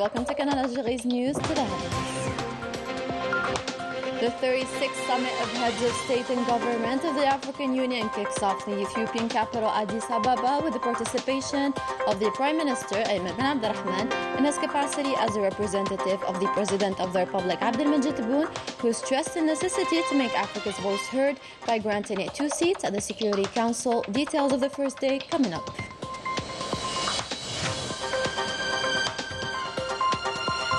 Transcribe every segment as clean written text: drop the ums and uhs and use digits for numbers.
welcome to Canal Algérie's news to the headlines. The 36th Summit of Heads of State and Government of the African Union kicks off in the Ethiopian capital Addis Ababa with the participation of the Prime Minister Ayman bin Abdurrahman in his capacity as a representative of the President of the Republic Abdelmajid Tebboune, who stressed the necessity to make Africa's voice heard by granting it 2 seats at the Security Council. Details of the first day coming up.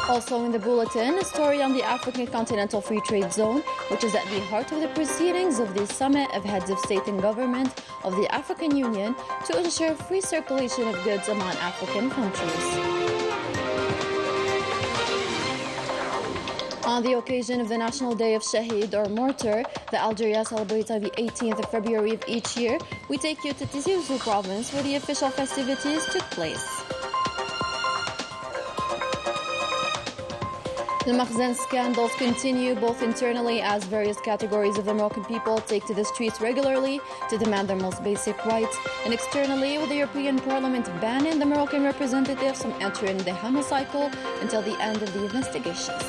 Also in the bulletin, a story on the African Continental Free Trade Zone, which is at the heart of the proceedings of the Summit of Heads of State and Government of the African Union to ensure free circulation of goods among African countries. On the occasion of the National Day of Shahid or Martyr, that Algeria celebrates on the 18th of February of each year, we take you to Tizi Ouzou province where the official festivities took place. The Makhzen scandals continue both internally as various categories of the Moroccan people take to the streets regularly to demand their most basic rights, and externally with the European Parliament banning the Moroccan representatives from entering the hemicycle until the end of the investigations.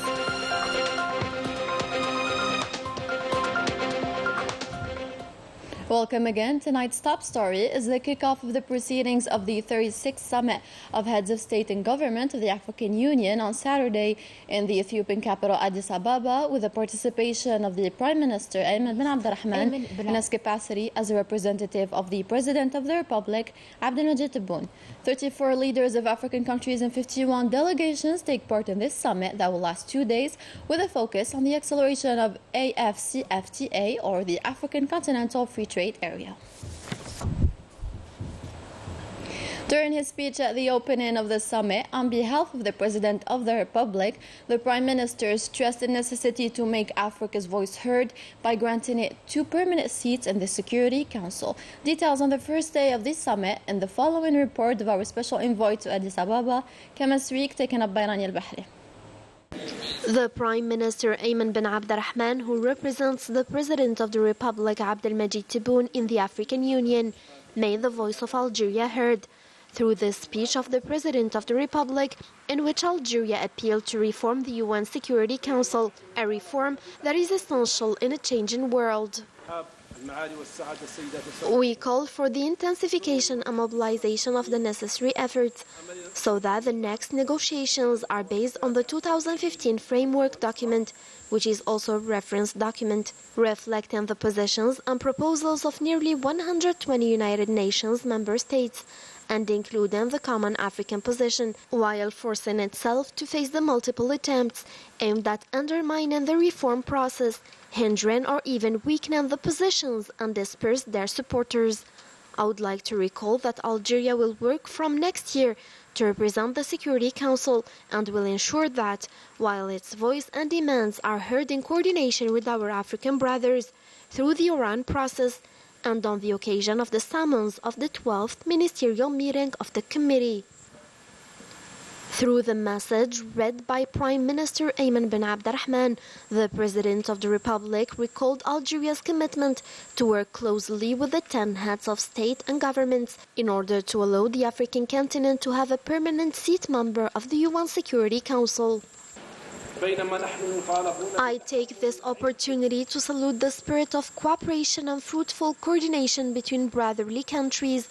Welcome again. Tonight's top story is the kickoff of the proceedings of the 36th Summit of Heads of State and Government of the African Union on Saturday in the Ethiopian capital Addis Ababa with the participation of the Prime Minister Ayman bin Abdurrahman in his capacity as a representative of the President of the Republic Abdelmajid Tebboune. 34 leaders of African countries and 51 delegations take part in this summit that will last 2 days with a focus on the acceleration of AFCFTA or the African Continental Free Trade Area. During his speech at the opening of the summit, on behalf of the President of the Republic, the Prime Minister stressed the necessity to make Africa's voice heard by granting it 2 permanent seats in the Security Council. Details on the first day of this summit and the following report of our special envoy to Addis Ababa, Kamasrik, taken up by Rania Al-Bahri. The Prime Minister Ayman bin Abdurrahman, who represents the President of the Republic Abdelmajid Tebboune in the African Union, made the voice of Algeria heard through the speech of the President of the Republic, in which Algeria appealed to reform the UN Security Council, a reform that is essential in a changing world. We call for the intensification and mobilization of the necessary efforts so that the next negotiations are based on the 2015 framework document, which is also a reference document, reflecting the positions and proposals of nearly 120 United Nations member states, and including the common African position, while forcing itself to face the multiple attempts aimed at undermining the reform process, hindering or even weakening the positions and disperse their supporters. I would like to recall that Algeria will work from next year to represent the Security Council and will ensure that, while its voice and demands are heard in coordination with our African brothers through the Oran process and on the occasion of the summons of the 12th ministerial meeting of the committee. Through the message read by Prime Minister Ayman bin Abdurrahman, the President of the Republic recalled Algeria's commitment to work closely with the 10 heads of state and governments in order to allow the African continent to have a permanent seat member of the UN Security Council. I take this opportunity to salute the spirit of cooperation and fruitful coordination between brotherly countries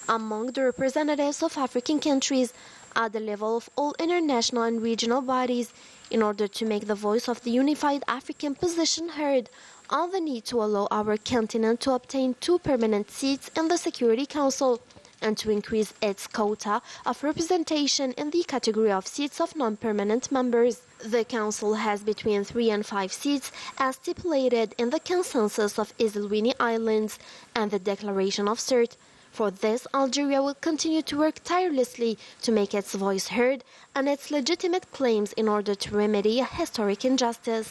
among the representatives of African countries at the level of all international and regional bodies in order to make the voice of the unified African position heard on the need to allow our continent to obtain 2 permanent seats in the Security Council and to increase its quota of representation in the category of seats of non-permanent members. The Council has between 3 and 5 seats as stipulated in the Consensus of Isilwini Islands and the Declaration of Sirte. For this, Algeria will continue to work tirelessly to make its voice heard and its legitimate claims in order to remedy a historic injustice.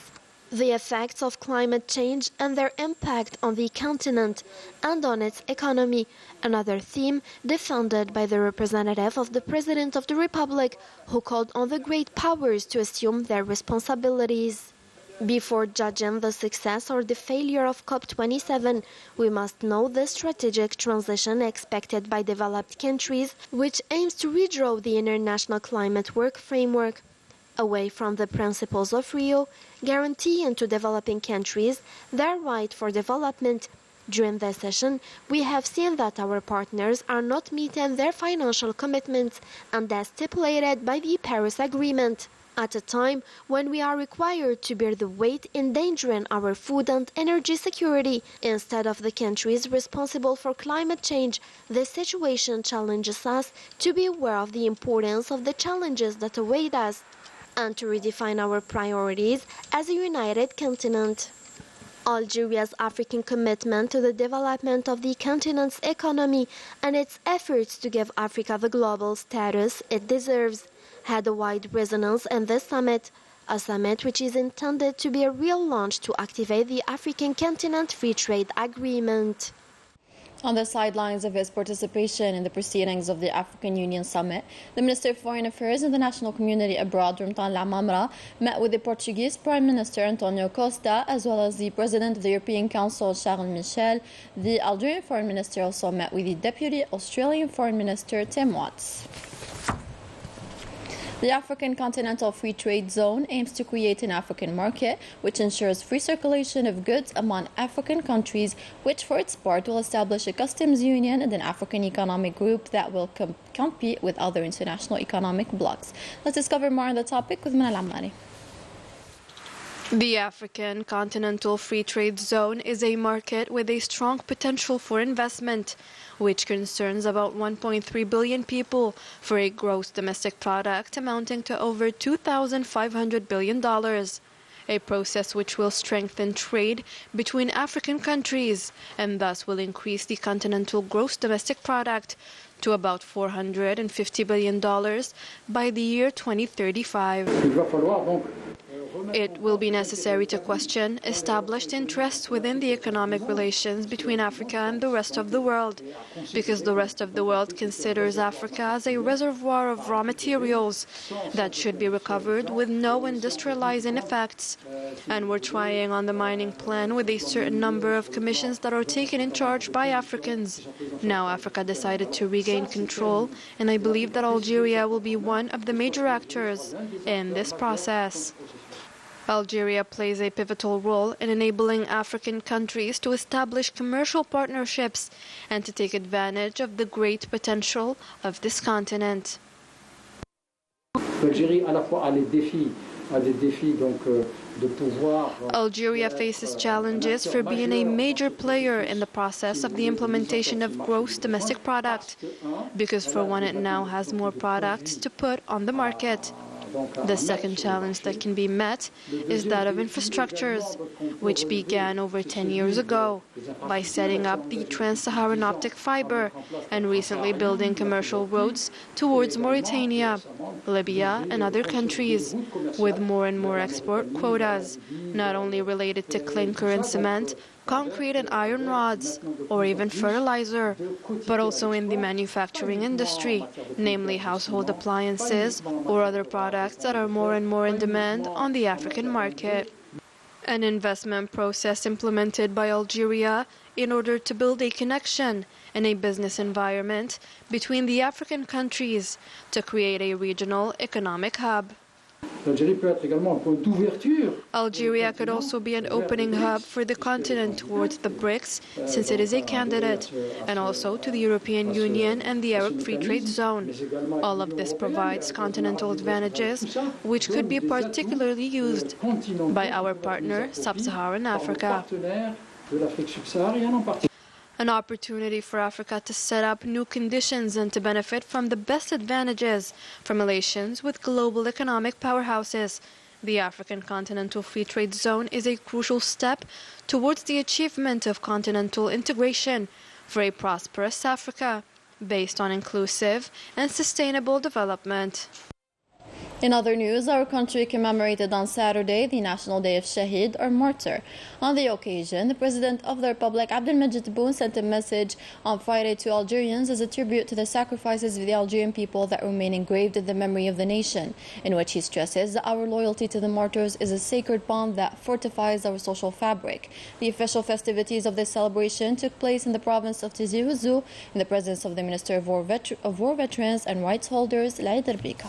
The effects of climate change and their impact on the continent and on its economy, another theme defended by the representative of the President of the Republic, who called on the great powers to assume their responsibilities. Before judging the success or the failure of COP27, we must know the strategic transition expected by developed countries, which aims to redraw the international climate work framework. away from the principles of Rio, guaranteeing to developing countries their right for development. During this session, we have seen that our partners are not meeting their financial commitments and as stipulated by the Paris Agreement, at a time when we are required to bear the weight endangering our food and energy security. Instead of the countries responsible for climate change, this situation challenges us to be aware of the importance of the challenges that await us and to redefine our priorities as a united continent. Algeria's African commitment to the development of the continent's economy and its efforts to give Africa the global status it deserves had a wide resonance in this summit, a summit which is intended to be a real launch to activate the African Continent Free Trade Agreement. On the sidelines of his participation in the proceedings of the African Union Summit, the Minister of Foreign Affairs and the National Community Abroad, Ramtan Lamamra, met with the Portuguese Prime Minister Antonio Costa, as well as the President of the European Council, Charles Michel. The Algerian Foreign Minister also met with the Deputy Australian Foreign Minister, Tim Watts. The African Continental Free Trade Zone aims to create an African market which ensures free circulation of goods among African countries, which for its part will establish a customs union and an African economic group that will compete with other international economic blocs. Let's discover more on the topic with Manal Ammari. The African Continental Free Trade Zone is a market with a strong potential for investment, which concerns about 1.3 billion people for a gross domestic product amounting to over $2,500 billion, a process which will strengthen trade between African countries and thus will increase the continental gross domestic product to about $450 billion by the year 2035. It will be necessary to question established interests within the economic relations between Africa and the rest of the world, because the rest of the world considers Africa as a reservoir of raw materials that should be recovered with no industrializing effects. And we're trying on the mining plan with a certain number of commissions that are taken in charge by Africans. Now Africa decided to regain control, and I believe that Algeria will be one of the major actors in this process. Algeria plays a pivotal role in enabling African countries to establish commercial partnerships and to take advantage of the great potential of this continent. Algeria faces challenges for being a major player in the process of the implementation of gross domestic product, because for one, it now has more products to put on the market. The second challenge that can be met is that of infrastructures, which began over 10 years ago by setting up the Trans-Saharan optic fiber and recently building commercial roads towards Mauritania, Libya, and other countries, with more and more export quotas, not only related to clinker and cement, concrete and iron rods, or even fertilizer, but also in the manufacturing industry, namely household appliances or other products that are more and more in demand on the African market. An investment process implemented by Algeria in order to build a connection and a business environment between the African countries to create a regional economic hub. Algeria could also be an opening hub for the continent towards the BRICS, since it is a candidate, and also to the European Union and the Arab Free Trade Zone. All of this provides continental advantages, which could be particularly used by our partner, Sub-Saharan Africa. An opportunity for Africa to set up new conditions and to benefit from the best advantages from relations with global economic powerhouses. The African Continental Free Trade Zone is a crucial step towards the achievement of continental integration for a prosperous Africa based on inclusive and sustainable development. In other news, our country commemorated on Saturday the National Day of Shaheed, or Martyr. On the occasion, the President of the Republic, Abdelmajid Tebboune, sent a message on Friday to Algerians as a tribute to the sacrifices of the Algerian people that remain engraved in the memory of the nation, in which he stresses that our loyalty to the martyrs is a sacred bond that fortifies our social fabric. The official festivities of this celebration took place in the province of Tizi Ouzou in the presence of the Minister of War Veterans and Rights Holders, Laïd Erbika.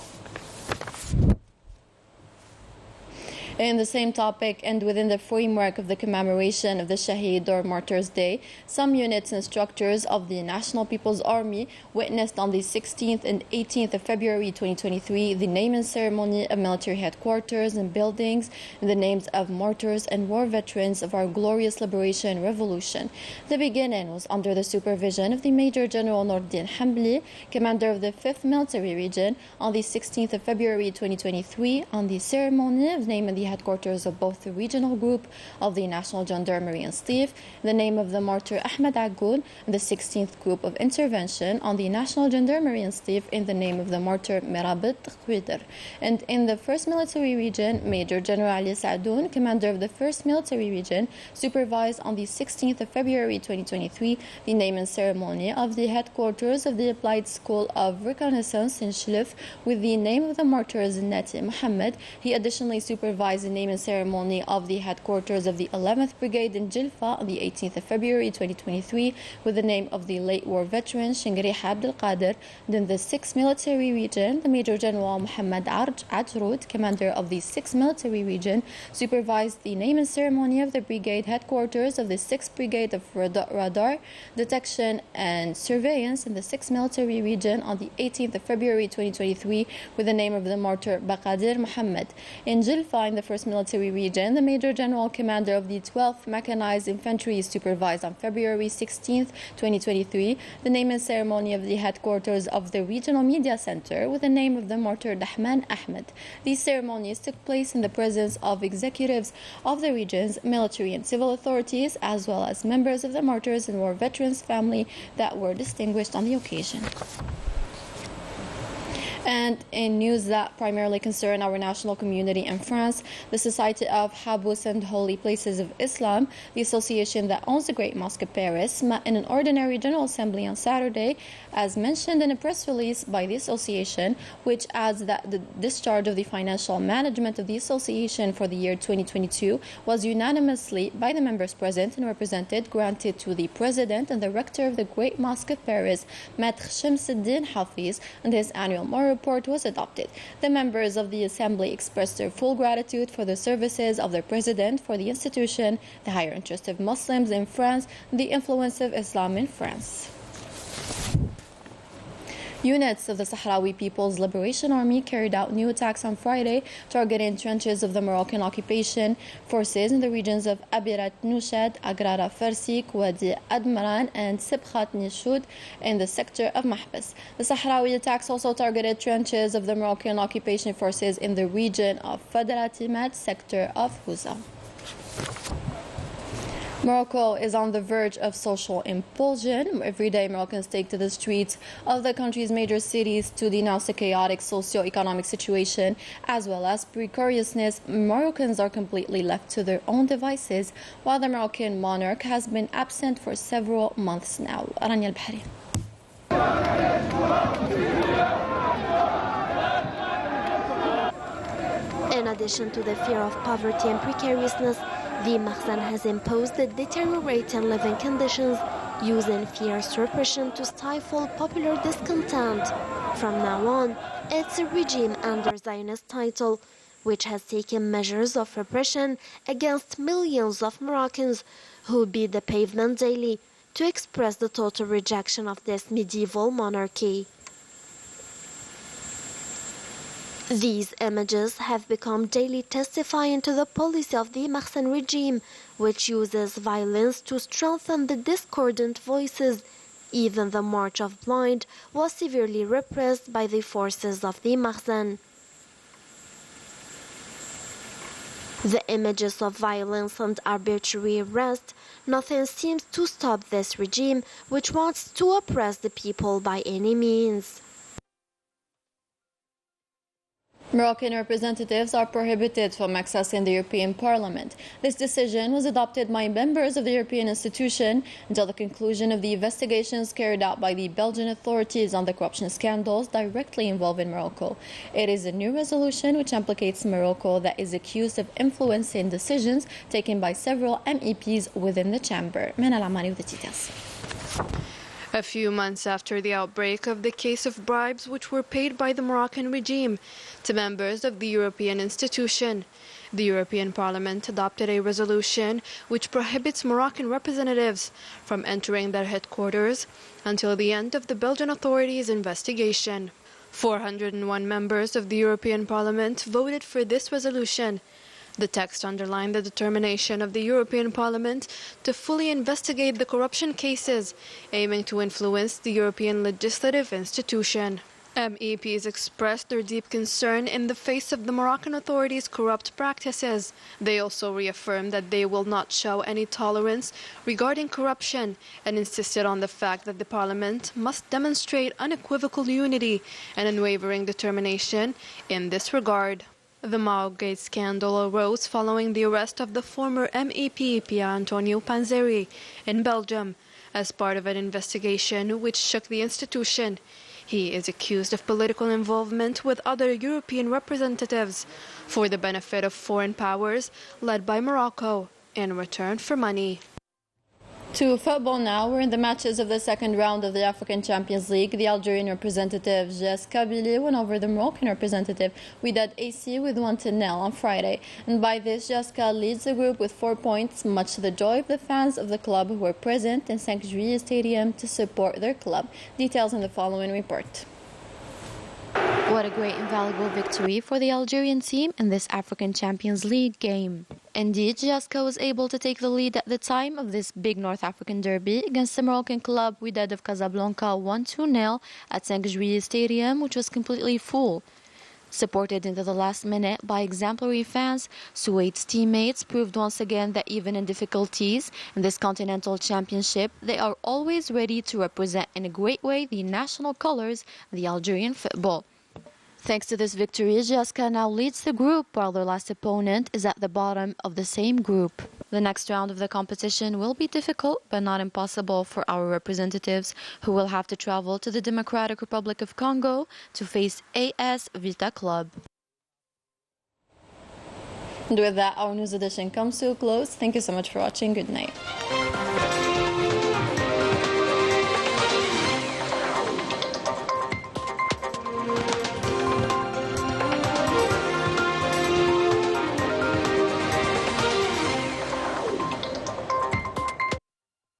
In the same topic and within the framework of the commemoration of the Shaheed or Martyrs Day, some units and structures of the National People's Army witnessed on the 16th and 18th of February 2023 the naming ceremony of military headquarters and buildings in the names of martyrs and war veterans of our glorious liberation revolution. The beginning was under the supervision of the Major General Nordin Hambli, commander of the 5th Military Region, on the 16th of February 2023 on the ceremony of naming the headquarters of both the regional group of the National Gendarmerie and Stif, the name of the martyr Ahmed Agoun, and the 16th group of intervention on the National Gendarmerie and Stif in the name of the martyr Mirabit Khwider. And in the 1st Military Region, Major General Ali Saadoun, commander of the 1st Military Region, supervised on the 16th of February 2023 the naming ceremony of the headquarters of the Applied School of Reconnaissance in Shlif with the name of the martyrs Nati Muhammad. He additionally supervised the naming ceremony of the headquarters of the 11th Brigade in Jilfa on the 18th of February 2023 with the name of the late war veteran Shingriha Abdel Qadir. Then the 6th Military Region, the Major General Muhammad Ajroud, commander of the 6th Military Region, supervised the naming ceremony of the brigade headquarters of the 6th Brigade of Radar, Detection and Surveillance in the 6th Military Region on the 18th of February 2023 with the name of the martyr Baqadir Muhammad. In Jilfa, in the 1st Military Region, the Major General Commander of the 12th Mechanized Infantry supervised on February 16th, 2023, the naming ceremony of the headquarters of the Regional Media Center with the name of the martyr Dahman Ahmed. These ceremonies took place in the presence of executives of the region's military and civil authorities, as well as members of the martyrs and war veterans family that were distinguished on the occasion. And in news that primarily concern our national community in France, the Society of Habous and Holy Places of Islam, the association that owns the Great Mosque of Paris, met in an ordinary General Assembly on Saturday, as mentioned in a press release by the association, which adds that the discharge of the financial management of the association for the year 2022 was unanimously, by the members present and represented, granted to the President and the Rector of the Great Mosque of Paris, Maître Shamsuddin Hafiz, and his annual moral report was adopted. The members of the Assembly expressed their full gratitude for the services of the President for the institution, the higher interest of Muslims in France, and the influence of Islam in France. Units of the Sahrawi People's Liberation Army carried out new attacks on Friday, targeting trenches of the Moroccan occupation forces in the regions of Abirat Nushad, Agrara Farsik, Wadi Admaran, and Sibkhat Nishud in the sector of Mahbas. The Sahrawi attacks also targeted trenches of the Moroccan occupation forces in the region of Fadratimat, sector of Houza. Morocco is on the verge of social implosion. Every day, Moroccans take to the streets of the country's major cities to denounce the chaotic socio-economic situation as well as precariousness. Moroccans are completely left to their own devices, while the Moroccan monarch has been absent for several months now. Aranya Al-Bahri. In addition to the fear of poverty and precariousness, the Makhzan has imposed the deteriorating living conditions, using fierce repression to stifle popular discontent. From now on, it's a regime under Zionist title, which has taken measures of repression against millions of Moroccans who beat the pavement daily to express the total rejection of this medieval monarchy. These images have become daily testifying to the policy of the Makhzan regime, which uses violence to strengthen the discordant voices. Even the March of Blind was severely repressed by the forces of the Makhzan. The images of violence and arbitrary arrest, nothing seems to stop this regime, which wants to oppress the people by any means. Moroccan representatives are prohibited from accessing the European Parliament. This decision was adopted by members of the European institution until the conclusion of the investigations carried out by the Belgian authorities on the corruption scandals directly involving Morocco. It is a new resolution which implicates Morocco that is accused of influencing decisions taken by several MEPs within the chamber. Manal Amani with the details. A few months after the outbreak of the case of bribes which were paid by the Moroccan regime to members of the European institution, The European Parliament adopted a resolution which prohibits Moroccan representatives from entering their headquarters until the end of the Belgian authorities' investigation. 401 members of the European Parliament voted for this resolution. The text underlined the determination of the European Parliament to fully investigate the corruption cases, aiming to influence the European legislative institution. MEPs expressed their deep concern in the face of the Moroccan authorities' corrupt practices. They also reaffirmed that they will not show any tolerance regarding corruption and insisted on the fact that the Parliament must demonstrate unequivocal unity and unwavering determination in this regard. The Maogate scandal arose following the arrest of the former MEP Pier Antonio Panzeri in Belgium as part of an investigation which shook the institution. He is accused of political involvement with other European representatives for the benefit of foreign powers led by Morocco in return for money. To football now, we're in the matches of the second round of the African Champions League. The Algerian representative Jes Kabylie won over the Moroccan representative Wydad AC with 1-0 on Friday. And by this, Jeska leads the group with 4 points, much to the joy of the fans of the club who were present in 5 Juillet Stadium to support their club. Details in the following report. What a great and valuable victory for the Algerian team in this African Champions League game. Indeed, Jeska was able to take the lead at the time of this big North African derby against the Moroccan club Wydad of Casablanca 1-2-0 at 5 Juillet Stadium, which was completely full. Supported into the last minute by exemplary fans, Suwaid's teammates proved once again that even in difficulties in this continental championship, they are always ready to represent in a great way the national colors of the Algerian football. Thanks to this victory, Jeska now leads the group, while their last opponent is at the bottom of the same group. The next round of the competition will be difficult, but not impossible for our representatives, who will have to travel to the Democratic Republic of Congo to face AS Vita Club. And with that, our news edition comes to a close. Thank you so much for watching. Good night.